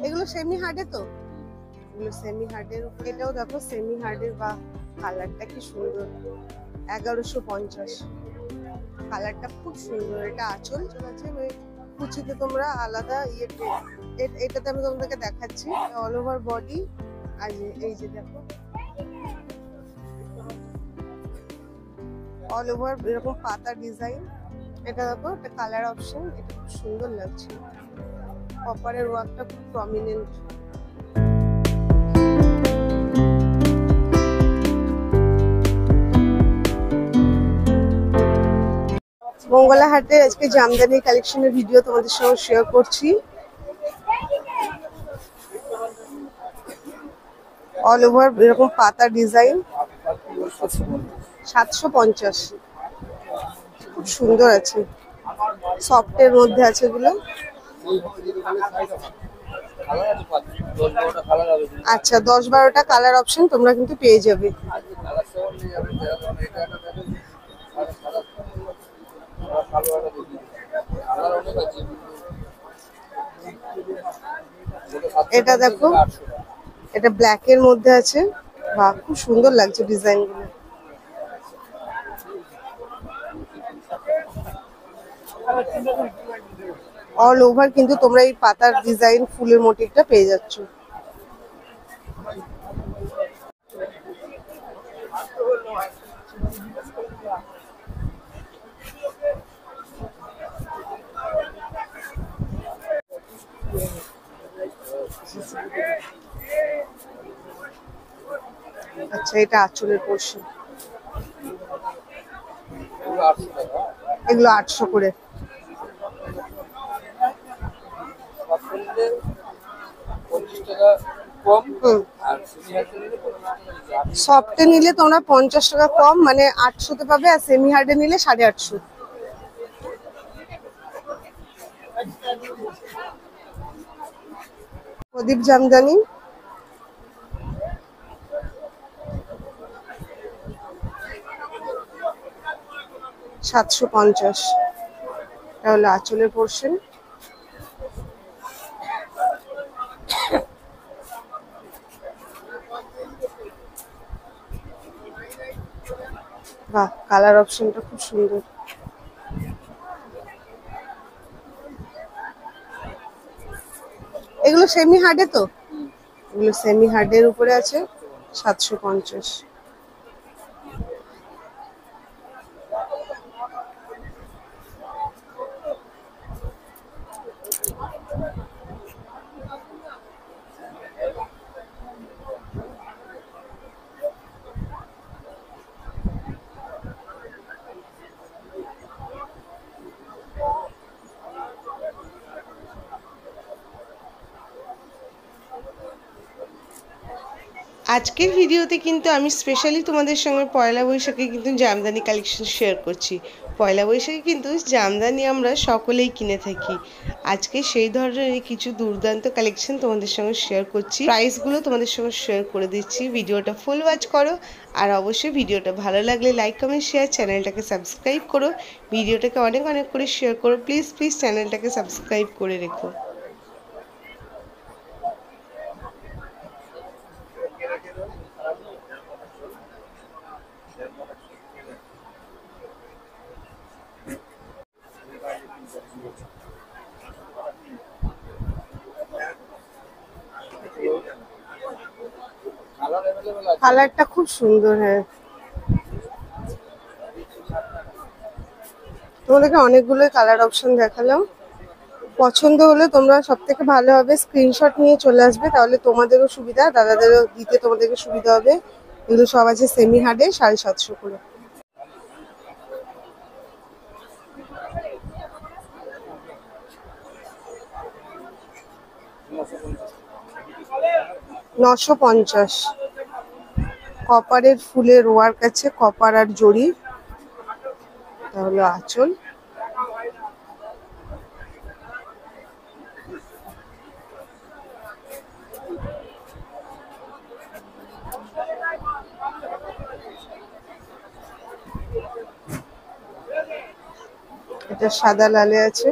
এগুলো সেমি হার্ডে তো, এগুলো সেমি হার্ডের। এটাও দেখো সেমি হার্ডের, বা কালারটা কি সুন্দর, 1150। কালারটা খুব সুন্দর। এটা আঁচল আছে, কুচিতে তোমরা আলাদা ইয়েতে, এটাতে আমি তোমাদেরকে দেখাচ্ছি অল ওভার বডি। আর এই যে দেখো অল ওভার এরকম পাতা ডিজাইন। এটা দেখো একটা কালার অপশন, এটা খুব সুন্দর লাগছে। কপারের ওয়ার্কটা খুব প্রমিনেন্ট। মঙ্গলা হাটে আজকে জামদানি কালেকশনের ভিডিও তোমাদের সঙ্গে শেয়ার করছি। অল ওভার এরকম পাতা ডিজাইন, 750। খুব সুন্দর আছে, সফটের মধ্যে আছে এগুলো। আচ্ছা, 10-12টা কালার অপশন তোমরা কিন্তু পেয়ে যাবে। এটা দেখো, এটা ব্ল্যাক এর মধ্যে আছে। বাহ, খুব সুন্দর লাগছে ডিজাইন গুলো। অল ওভার কিন্তু তোমরা এই পাতার ডিজাইন, ফুলের মোটিভটা পেয়ে যাচ্ছ। আচ্ছা, এটা আঁচলের পোর্শন। এগুলো 800 করে। সফটে নিলে তোমরা 50 টাকা কম, মানে 800তে পাবে। আর সেমি হার্ডে নিলে 850। প্রদীপ জামদানি, $750। এটা হলো আঁচলের পোর্শন। বাহ, কালার অপশনটা খুব সুন্দর। এগুলো সেমি হার্ডে তো, এগুলো সেমি হার্ডের উপরে আছে, 750। আজকের ভিডিওতে কিন্তু আমি স্পেশালি তোমাদের সঙ্গে পয়লা বৈশাখে কিন্তু জামদানি কালেকশন শেয়ার করছি। পয়লা বৈশাখে কিন্তু জামদানি আমরা সকলেই কিনে থাকি। আজকে সেই ধরনের কিছু দুর্দান্ত কালেকশন তোমাদের সঙ্গে শেয়ার করছি। প্রাইসগুলো তোমাদের সঙ্গে শেয়ার করে দিচ্ছি। ভিডিওটা ফুল ওয়াচ করো। আর অবশ্যই ভিডিওটা ভালো লাগলে লাইক কমেন্ট শেয়ার, চ্যানেলটাকে সাবস্ক্রাইব করো। ভিডিওটাকে অনেক অনেক করে শেয়ার করো। প্লিজ প্লিজ চ্যানেলটাকে সাবস্ক্রাইব করে রেখো। কালারটা খুব সুন্দর। হ্যাঁ, তোমাদেরকে অনেকগুলো কালার অপশন দেখালাম। পছন্দ হলে তোমরা সব থেকে ভালো হবে স্ক্রিনশট নিয়ে চলে আসবে, তাহলে তোমাদেরও সুবিধা, দাদাদেরও দিতে তোমাদেরকে সুবিধা হবে। এগুলো সব আছে সেমি হার্ডে, 750 করে। $950। কপারের ফুলের ওয়ার্ক আছে, কপার আর জড়ি। তাহলে আঁচল। এটা সাদা লালে আছে।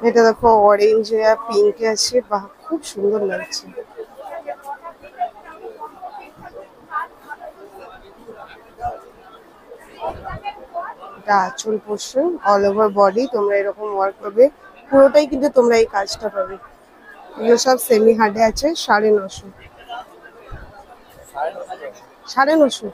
এটা দেখো অরেঞ্জ আর পিঙ্ক আছে, বাহ খুব সুন্দর লাগছে। এটা আঁচল পোর্শন, অল ওভার বডি তোমরা এরকম ওয়ার্ক করবে, পুরোটাই কিন্তু তোমরা এই কাজটা পাবে। এগুলো সব সেমি হার্ডে আছে, 950। 950।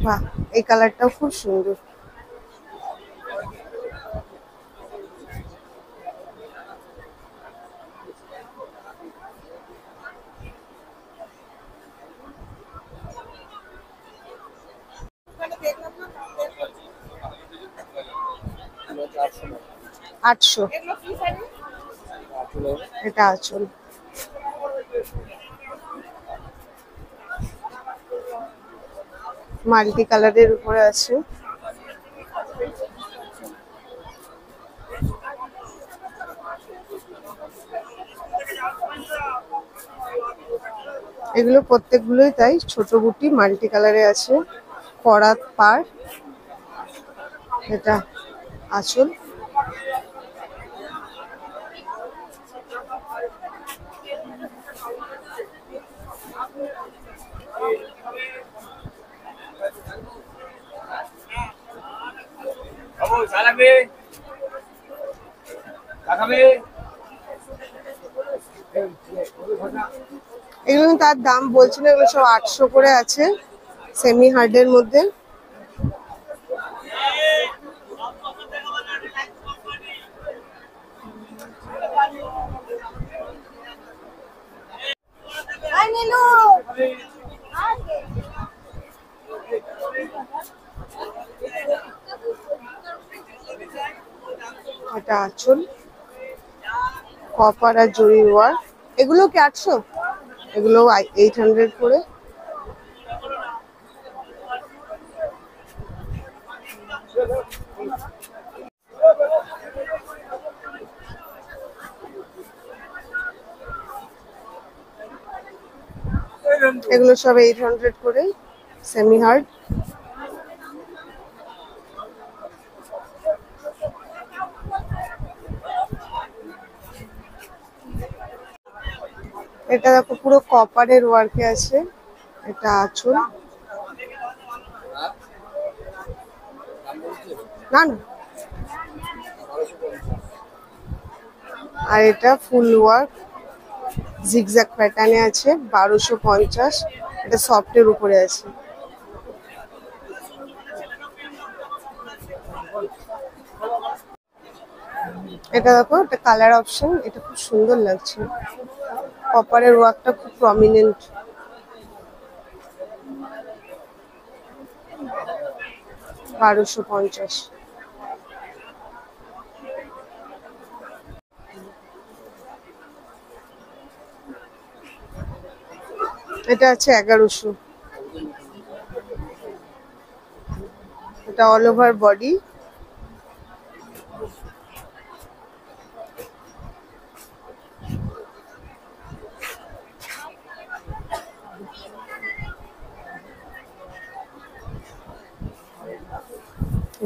বাহ, এই কালারটাও খুব সুন্দর। আটশো। এটা আঁচল। মাল্টি কালারের উপরে আছে। এগুলো প্রত্যেকগুলোই তাই, ছোট বুটি মাল্টি কালারে আছে, করাত পার। এটা আঁচল। এগুলো তার দাম বলছিল, এগুলো সব 800 করে আছে, সেমি হার্ডের মধ্যে। এটা আঁচল, কপার আর জরি ওয়ার্ক। এগুলো কি 800? এগুলো 800 করে। এগুলো সব 800 করে, সেমি হার্ড। এটা দেখো পুরো কপারের ওয়ার্কে আছে, এটা আঁচল। না না, আর এটা ফুল ওয়ার্ক জিগজ্যাগ প্যাটার্নে আছে, 1250। এটা সফটের উপরে আছে। এটা দেখো, এটা কালার অপশন, এটা খুব সুন্দর লাগছে, কপারের ওয়ার্কটা খুব প্রমিনেন্ট। $1250। এটা আছে 1100। এটা all over body.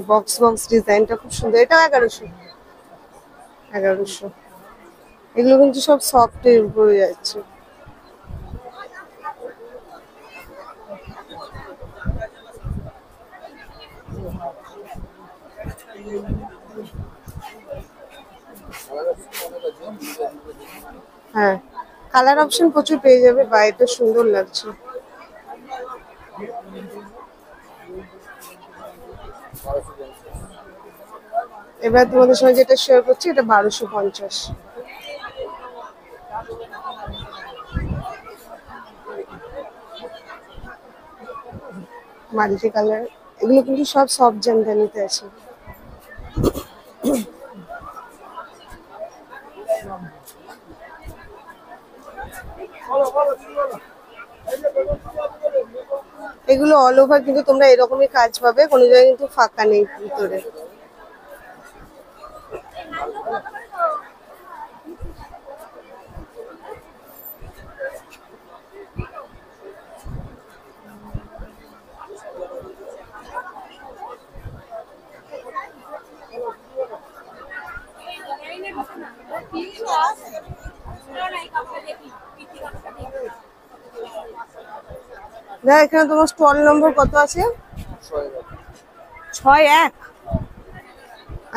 Box box ডিজাইনটা খুব সুন্দর, এটা 1100। 1100। এগুলো কিন্তু সব সফটের উপরে যাচ্ছে। হ্যাঁ, কালার অপশন প্রচুর পেয়ে যাবে, বা এটা সুন্দর লাগছে। এবার তোমাদের সঙ্গে যেটা শেয়ার করছি, এটা 1250। মাল্টি কালার, এগুলো কিন্তু সব সফট জামদানিতে আছে। এগুলো অল ওভার কিন্তু তোমরা এরকমই কাজ পাবে, কোনো জায়গায় কিন্তু ফাঁকা নেই ভিতরে। দাদা এখানে তোমার স্টল নম্বর কত আছে? 6-1।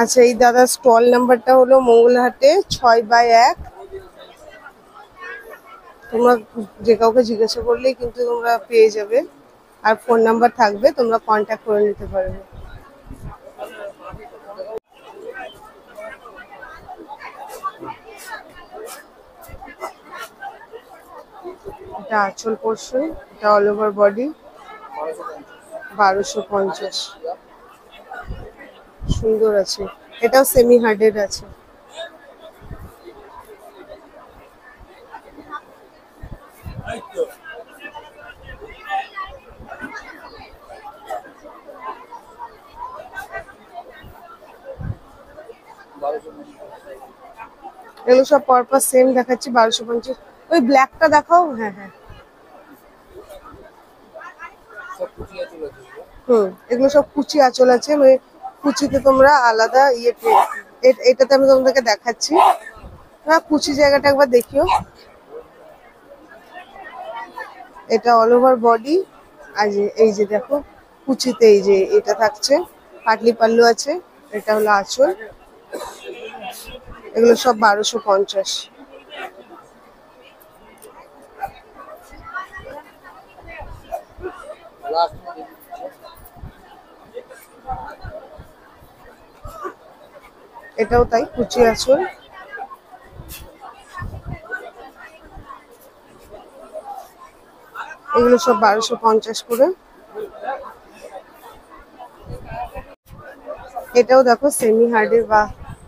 আচ্ছা, এই দাদা স্টল নাম্বারটা হলো মঙ্গলহাটে 6/1। তোমরা যে কাউকে জিজ্ঞাসা করলেই কিন্তু তোমরা পেয়ে যাবে, আর ফোন নাম্বার থাকবে, তোমরা কন্ট্যাক্ট করে নিতে পারবে। এটা আঁচল পোর্শন, এটা অল ওভার বডি, 1250। সুন্দর আছে, এটাও সেমি হার্ডেড আছে। এগুলো সব পরপর সেম দেখাচ্ছি, 1250। ওই ব্ল্যাকটা দেখাও। হ্যাঁ হ্যাঁ, এগুলো সব কুচি আঁচল আছে, মানে কুচিতে তোমরা আলাদা ইয়ে এটাতে আমি তোমাদেরকে দেখাচ্ছি। হ্যাঁ, কুচি জায়গাটা একবার দেখিও। এটা অল ওভার বডি, আর এই যে দেখো কুচিতে এই যে এটা থাকছে, পাটলি পাল্লু আছে, এটা হলো আঁচল। এগুলো সব 1250। এটাও তাই, কুচি আঁচল। এগুলো সব 1250 করে। এটাও দেখো সেমি হার্ডের, বা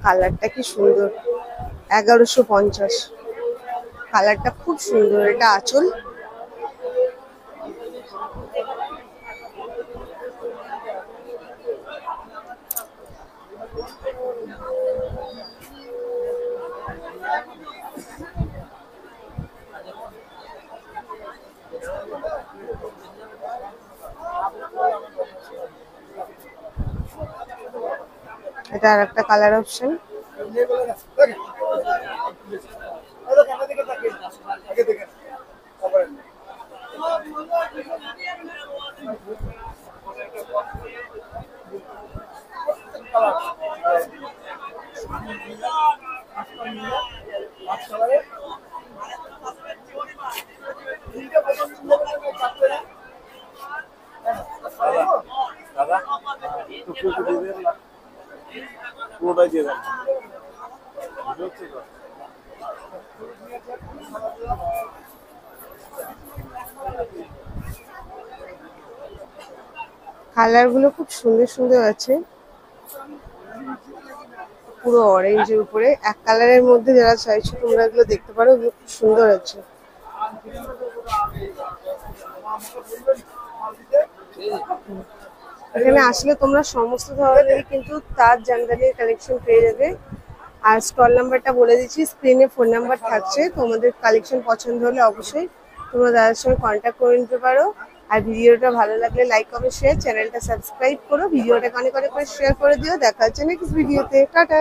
কালারটা কি সুন্দর, 1150। কালারটা খুব সুন্দর, এটা আঁচল। এটা আর একটা কালার অপশন। দাদা পুরোটাই দিয়ে দেন। কালার গুলো খুব সুন্দর সুন্দর আছে, পুরো অরেঞ্জের উপরে এক কালারের মধ্যে। যারা চাইছো তোমরা এগুলো দেখতে পারো, এগুলো খুব সুন্দর আছে। এখানে আসলে তোমরা সমস্ত ধরনের কিন্তু তাজ জামদানির কালেকশন পেয়ে যাবে। আর স্টল নাম্বারটা বলে দিচ্ছি, স্ক্রিনে ফোন নাম্বার থাকছে, তোমাদের কালেকশন পছন্দ হলে অবশ্যই তোমরা দাদার সঙ্গে কন্ট্যাক্ট করে নিতে পারো। আর ভিডিওটা ভালো লাগলে লাইক কমেন্ট শেয়ার, চ্যানেলটা সাবস্ক্রাইব করো, ভিডিওটাকে অনেক অনেক করে শেয়ার করে দিও। দেখা হচ্ছে নেক্সট ভিডিওতে, টাটা।